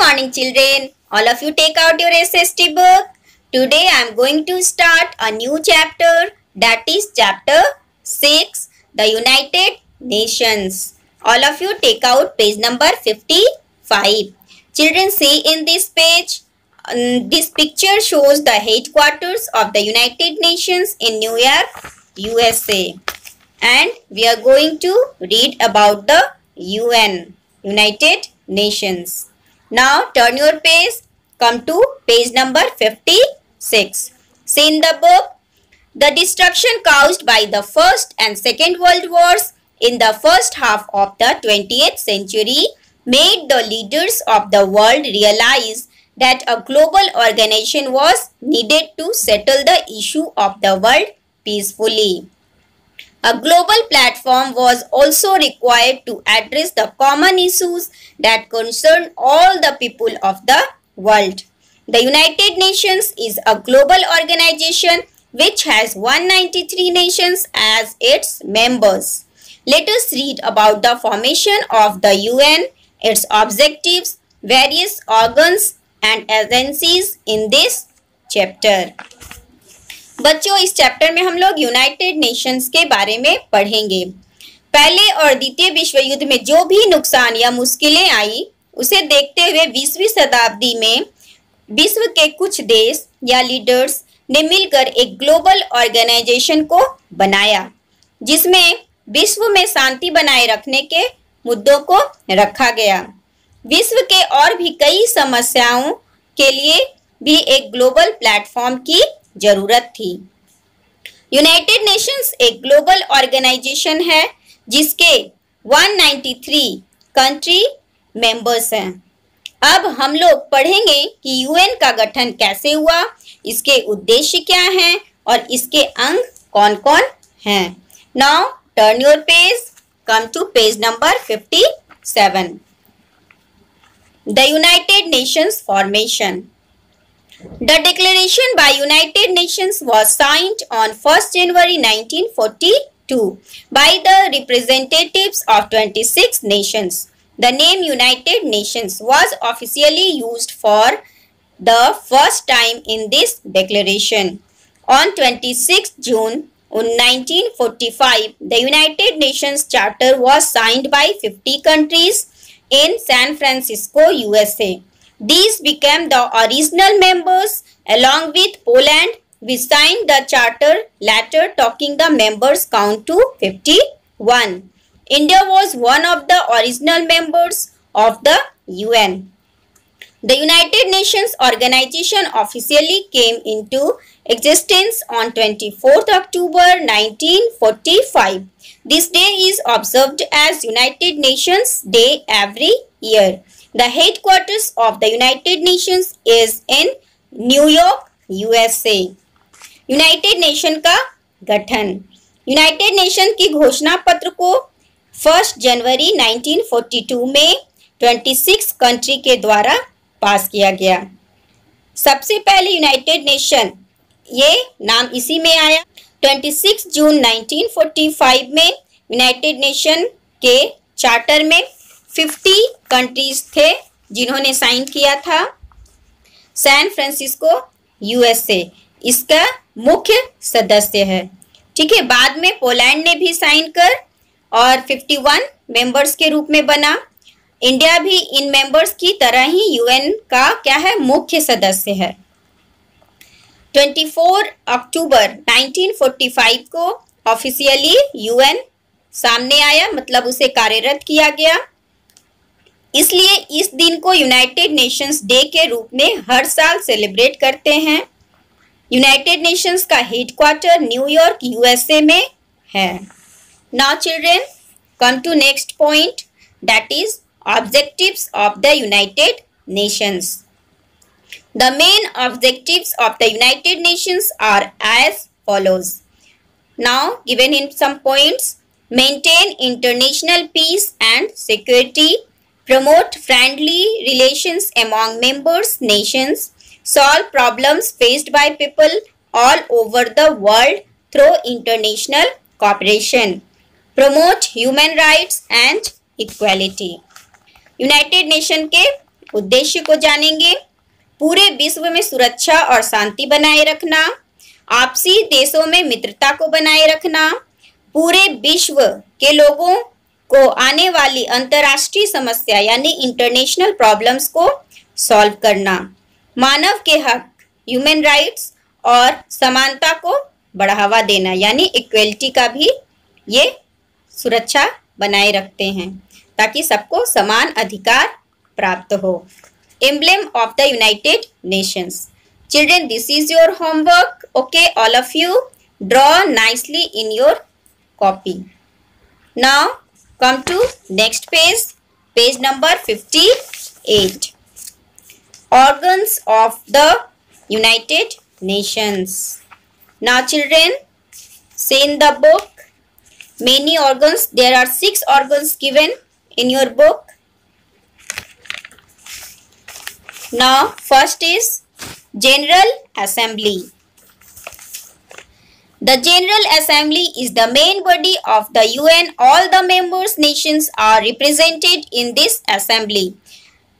morning, children. All of you take out your SST book. Today I am going to start a new chapter, that is chapter 6, the United Nations. All of you take out page number 55. Children, see in this page, this picture shows the headquarters of the United Nations in New York, USA. And we are going to read about the UN, United Nations. Now turn your page, come to page number 56. See in the book, the destruction caused by the First and Second World Wars in the first half of the 20th century made the leaders of the world realize that a global organization was needed to settle the issue of the world peacefully. A global platform was also required to address the common issues that concern all the people of the world. The United Nations is a global organization which has 193 nations as its members. Let us read about the formation of the UN, its objectives, various organs and agencies in this chapter. बच्चों, इस chapter में हम लोग United Nations के बारे में पढ़ेंगे। पहले और द्वितीय विश्व युद्ध में जो भी नुकसान या मुश्किलें आई, उसे देखते हुए 20वीं शताब्दी में विश्व के कुछ देश या लीडर्स ने मिलकर एक ग्लोबल ऑर्गेनाइजेशन को बनाया, जिसमें विश्व में शांति बनाए रखने के मुद्दों को रखा गया। विश्व के और भी कई समस्याओं के लिए भी एक ग्लोबल प्लेटफॉर्म की जरूरत थी। यूनाइटेड नेशंस एक ग्लोबल ऑर्गेनाइजेशन है जिसके 193 कंट्री मेंबर्स हैं। अब हम लोग पढ़ेंगे कि यूएन का गठन कैसे हुआ, इसके उद्देश्य क्या हैं और इसके अंग कौन कौन हैं। Now turn your page, come to page number 57। The United Nations formation. The declaration by United Nations was signed on 1st January 1942 by the representatives of 26 nations. The name United Nations was officially used for the first time in this declaration. On 26 June 1945, the United Nations Charter was signed by 50 countries in San Francisco, USA. These became the original members along with Poland, which signed the charter, later taking the members count to 51. India was one of the original members of the UN. The United Nations organization officially came into existence on 24th October 1945. This day is observed as United Nations Day every year. The headquarters of the United Nations is in New York, USA. United Nation का गठन। United Nation की घोषणा पत्र को 1 जनवरी 1942 में 26 country के द्वारा पास किया गया। सबसे पहले यूनाइटेड नेशन, ये नाम इसी में आया। 26 जून 1945 में यूनाइटेड नेशन के चार्टर में 50 कंट्रीज थे जिन्होंने साइन किया था। सैन फ्रांसिस्को, यूएसए इसका मुख्य सदस्य है। ठीक है, बाद में पोलैंड ने भी साइन कर और 51 मेंबर्स के रूप में बना। इंडिया भी इन मेंबर्स की तरह ही यूएन का क्या है, मुख्य सदस्य है। 24 अक्टूबर 1945 को ऑफिशियली यूएन सामने आया, मतलब उसे कार्यरत किया गया। इसलिए इस दिन को यूनाइटेड नेशंस डे के रूप में हर साल सेलिब्रेट करते हैं। यूनाइटेड नेशंस का हेडक्वार्टर न्यूयॉर्क, यूएसए में है। Now children, come to next point, that is objectives of the United Nations. The main objectives of the United Nations are as follows. Now given in some points: maintain international peace and security, promote friendly relations among members nations, solve problems faced by people all over the world through international cooperation, promote human rights and equality. United nation के उद्देश्य को जानेंगे। पूरे विश्व में सुरक्षा और शांति बनाए रखना, आपसी देशों में मित्रता को बनाए रखना, पूरे विश्व के लोगों को आने वाली अंतर्राष्ट्रीय समस्या यानी इंटरनेशनल प्रॉब्लम्स को सॉल्व करना, मानव के हक ह्यूमन राइट्स और समानता को बढ़ावा देना यानी इक्वलिटी का भी ये सुरक्षा बनाए रखते हैं ताकि सबको समान अधिकार प्राप्त हो। Emblem of the United Nations. Children, this is your homework. Okay, all of you draw nicely in your copy. Now come to next page, page number 58. Organs of the United Nations. Now children, say in the book many organs. There are 6 organs given in your book. Now first is General Assembly. The General Assembly is the main body of the UN. All the members nations are represented in this assembly.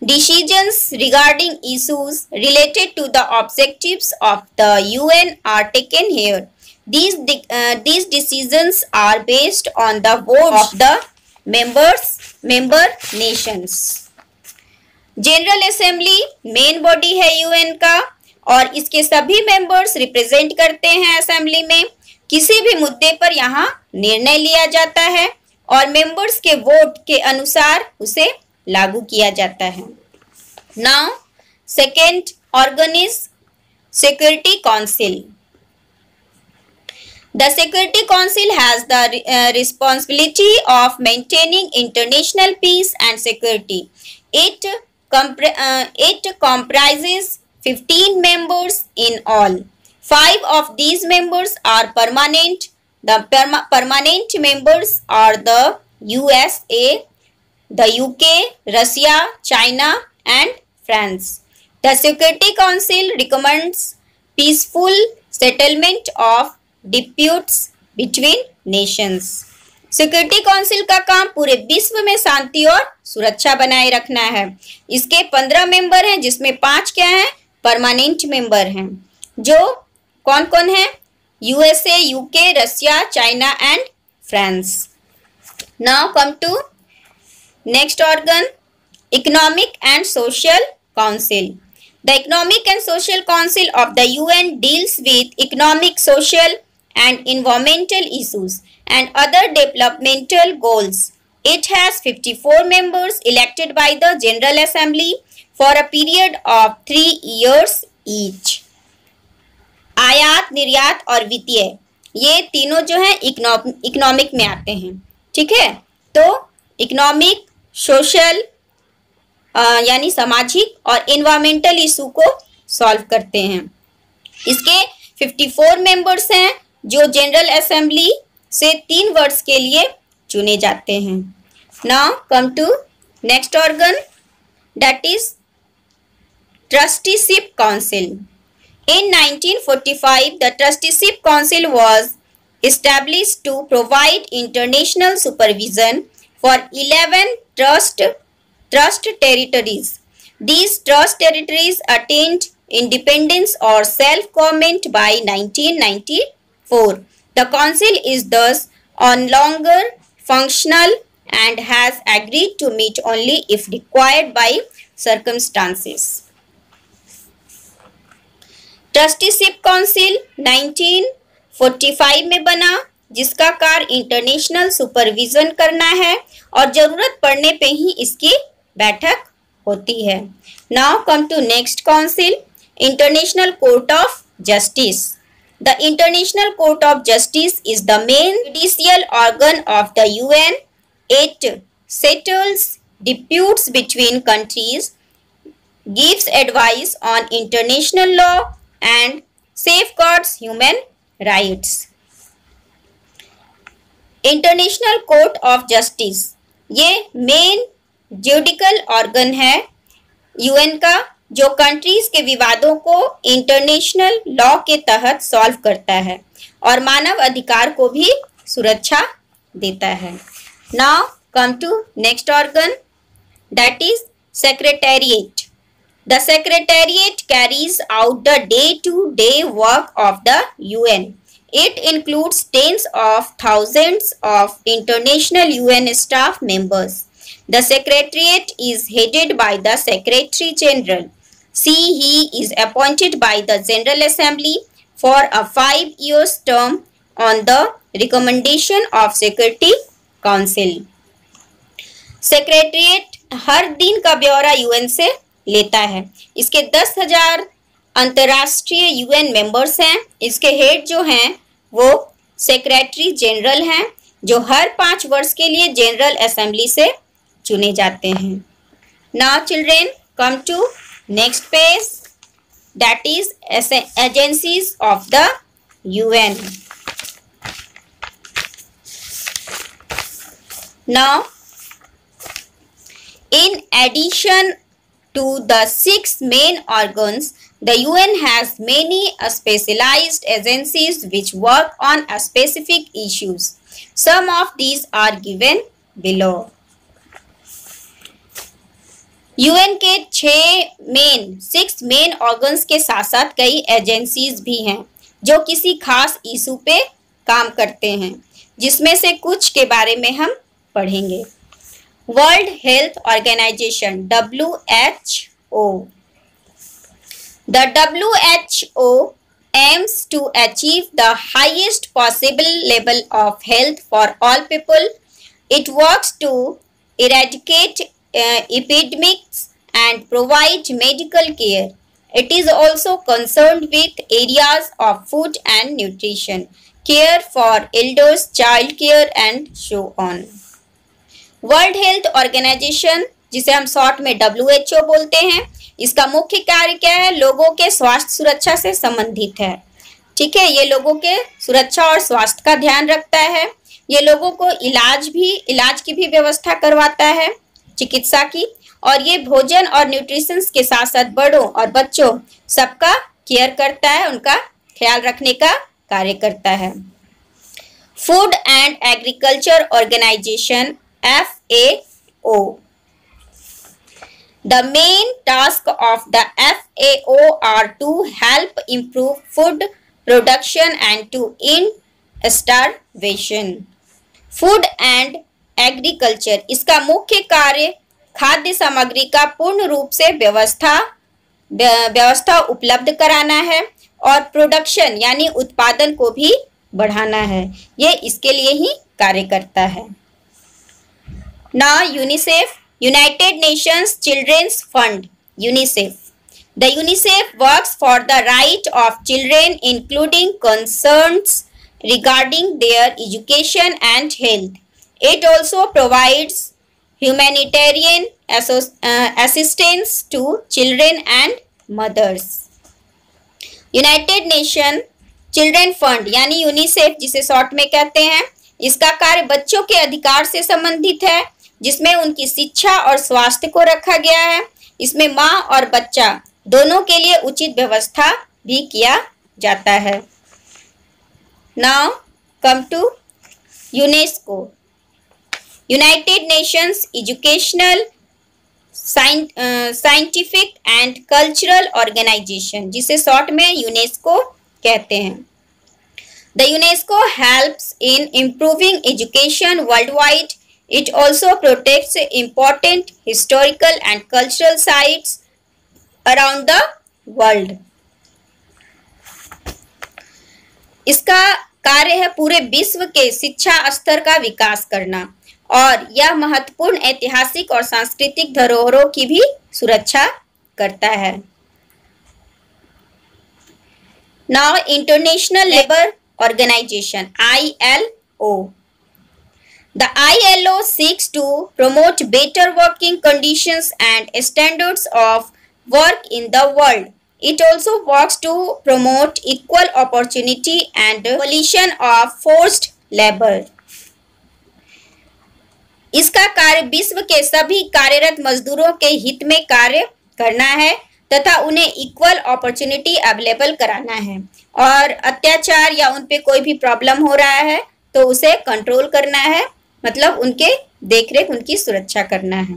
Decisions regarding issues related to the objectives of the UN are taken here. These decisions are based on the vote of the member nations. General Assembly main body है UN का और इसके सभी members represent करते हैं assembly में। किसी भी मुद्दे पर यहाँ निर्णय लिया जाता है और मेंबर्स के वोट के अनुसार उसे लागू किया जाता है। Now second organ is security council. The Security Council has the responsibility of maintaining international peace and security. It comprises 15 members in all. 5 of these members are permanent. The permanent members are the USA, the UK, Russia, China, and France. The Security Council recommends peaceful settlement of disputes between nations. Security council का काम पूरे विश्व में शांति और सुरक्षा बनाए रखना है। इसके 15 मेंबर हैं जिसमें 5 क्या हैं? परमानेंट मेंबर हैं। जो कौन कौन है? USA, UK, Russia, China and France. Now come to next organ, Economic and Social Council. The Economic and Social Council of the UN deals with economic, social and environmental issues and other developmental goals. It has 54 members elected by the General Assembly for a period of 3 years each. आयात, निर्यात और वित्तीय, ये तीनों जो हैं economic में आते हैं। ठीक है, तो इकोनॉमिक, सोशल यानी सामाजिक और एनवायरमेंटल इशू को सॉल्व करते हैं। इसके 54 मेंबर्स हैं जो जनरल असेंबली से 3 वर्ष के लिए चुने जाते हैं। Now come to next organ, that is Trusteeship Council. In 1945 the Trusteeship Council was established to provide international supervision for 11 trust territories. These trust territories attained independence or self-government by 1994. The council is thus on longer functional and has agreed to meet only if required by circumstances. Trusteeship council 1945 में बना, जिसका कार्य international supervision करना है और जरूरत पड़ने पे ही इसकी बैठक होती है। Now come to next council, International Court of Justice. The International Court of Justice is the main judicial organ of the UN. It settles disputes between countries, gives advice on international law and safeguards human rights. International Court of justice ये main judicial organ है UN का, जो countries के विवादों को international law के तहत solve करता है और मानव अधिकार को भी सुरक्षा देता है। Now come to next organ, that is Secretariat. The Secretariat carries out the day-to-day work of the UN. It includes tens of thousands of international UN staff members. The Secretariat is headed by the Secretary General. He is appointed by the General Assembly for a 5-year term on the recommendation of Security Council. Secretariat हर दिन का ब्यौरा UN से लेता है। इसके 10,000 अंतर्राष्ट्रीय UN members हैं। इसके हेड जो हैं वो सेक्रेटरी जनरल हैं, जो हर 5 वर्ष के लिए जनरल असेंबली से चुने जाते हैं। Now children come to next page, that is agencies of the UN. Now in addition to the 6 main organs, the UN has many specialized agencies which work on specific issues. Some of these are given below. UN के 6 main organs के साथ साथ कई agencies भी हैं जो किसी खास इशू पे काम करते हैं, जिसमें से कुछ के बारे में हम पढ़ेंगे। World Health Organization WHO. The WHO aims to achieve the highest possible level of health for all people. It works to eradicate epidemics and provide medical care. It is also concerned with areas of food and nutrition, care for elders, child care and so on. World Health Organization, जिसे हम short में WHO बोलते हैं, इसका मुख्य कार्य क्या है? लोगों के स्वास्थ्य सुरक्षा से संबंधित है। ठीक है, ये लोगों के सुरक्षा और स्वास्थ्य का ध्यान रखता है। ये लोगों को इलाज की भी व्यवस्था करवाता है, चिकित्सा की, और ये भोजन और न्यूट्रिशन के साथ साथ बड़ों और बच्चों सबका केयर करता है, उनका ख्याल रखने का कार्य करता है। Food and Agriculture Organization FAO. The main task of the FAO are to help improve food production and to end starvation. Food and agriculture, इसका मुख्य कार्य खाद्य सामग्री का पूर्ण रूप से व्यवस्था उपलब्ध कराना है और प्रोडक्शन यानी उत्पादन को भी बढ़ाना है। ये इसके लिए ही कार्य करता है। Now UNICEF, United Nations Children's Fund, UNICEF. The UNICEF works for the right of children, including concerns regarding their education and health. It also provides humanitarian assistance to children and mothers. United Nations Children Fund यानी UNICEF, जिसे short में कहते हैं, इसका कार्य बच्चों के अधिकार से संबंधित है, जिसमें उनकी शिक्षा और स्वास्थ्य को रखा गया है। इसमें माँ और बच्चा दोनों के लिए उचित व्यवस्था भी किया जाता है। Now come to UNESCO, United Nations Educational Scientific and Cultural Organization, जिसे शॉर्ट में यूनेस्को कहते हैं। The UNESCO helps in improving education worldwide. It also protects important historical and cultural sites around the world. इसका कार्य है पूरे विश्व के शिक्षा स्तर का विकास करना और यह महत्वपूर्ण ऐतिहासिक और सांस्कृतिक धरोहरों की भी सुरक्षा करता है। Now International Labour Organization ILO. The ILO seeks to promote better working conditions and standards of work in the world. It also works to promote equal opportunity and abolition of forced labor. इसका कार्य विश्व के सभी कार्यरत मजदूरों के हित में कार्य करना है तथा उन्हें इक्वल अपॉर्चुनिटी अवेलेबल कराना है और अत्याचार या उन पे कोई भी प्रॉब्लम हो रहा है तो उसे कंट्रोल करना है, मतलब उनके देखरेख उनकी सुरक्षा करना है।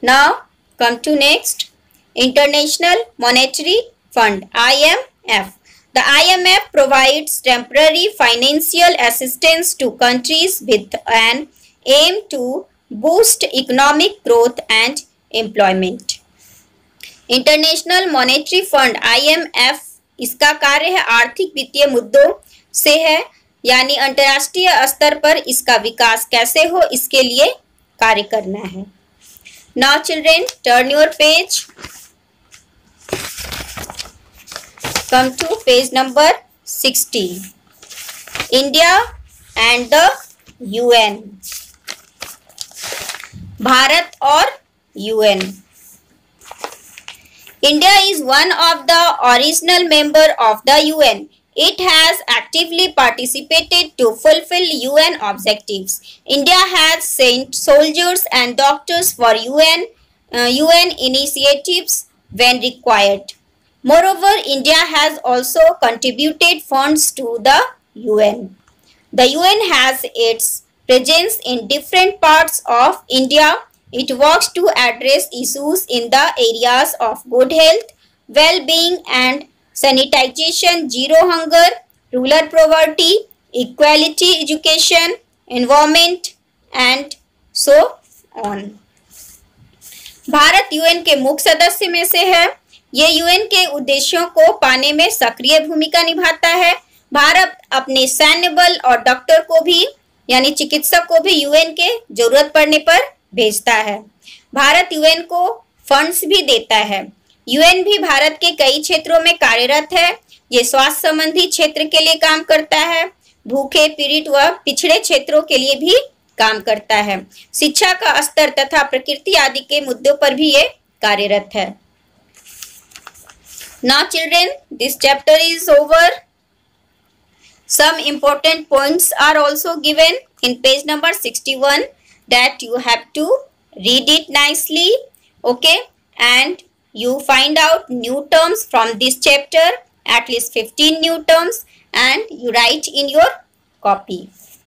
Now Come to next. International Monetary Fund, IMF. The IMF provides temporary financial assistance to countries with an aim to boost economic growth and employment. International monetary fund IMF, इसका कार्य है आर्थिक वित्तीय मुद्दों से है, यानी अंतर्राष्ट्रीय स्तर पर इसका विकास कैसे हो इसके लिए कार्य करना है. Now children, turn your page. Come to page number 60. India and the UN. Bharat और UN. India is one of the original member of the UN. It has actively participated to fulfill UN objectives. India has sent soldiers and doctors for UN initiatives when required. Moreover, India has also contributed funds to the UN. The UN has its presence in different parts of India. It works to address issues in the areas of good health, well-being and sanitation, zero hunger, rural poverty, equality, education, environment and so on. Bharat UN के मुख्य सदस्य में से है. ये UN के उद्देश्यों को पाने में सक्रिय भूमिका निभाता है. भारत अपने सैन्य बल और डॉक्टर को भी यानी चिकित्सक को भी UN के जरूरत पड़ने पर भेजता है. भारत UN को फंड्स भी देता है. UN भी भारत के कई क्षेत्रों में कार्यरत है. ये स्वास्थ्य संबंधी क्षेत्र के लिए काम करता है, भूखे, पीड़ित व पिछड़े क्षेत्रों के लिए भी काम करता है, शिक्षा का स्तर तथा प्रकृति आदि के मुद्दों पर भी ये कार्यरत है. Now children, this chapter is over. Some important points are also given in page number 61 that you have to read it nicely, okay, and you find out new terms from this chapter, at least 15 new terms, and you write in your copy.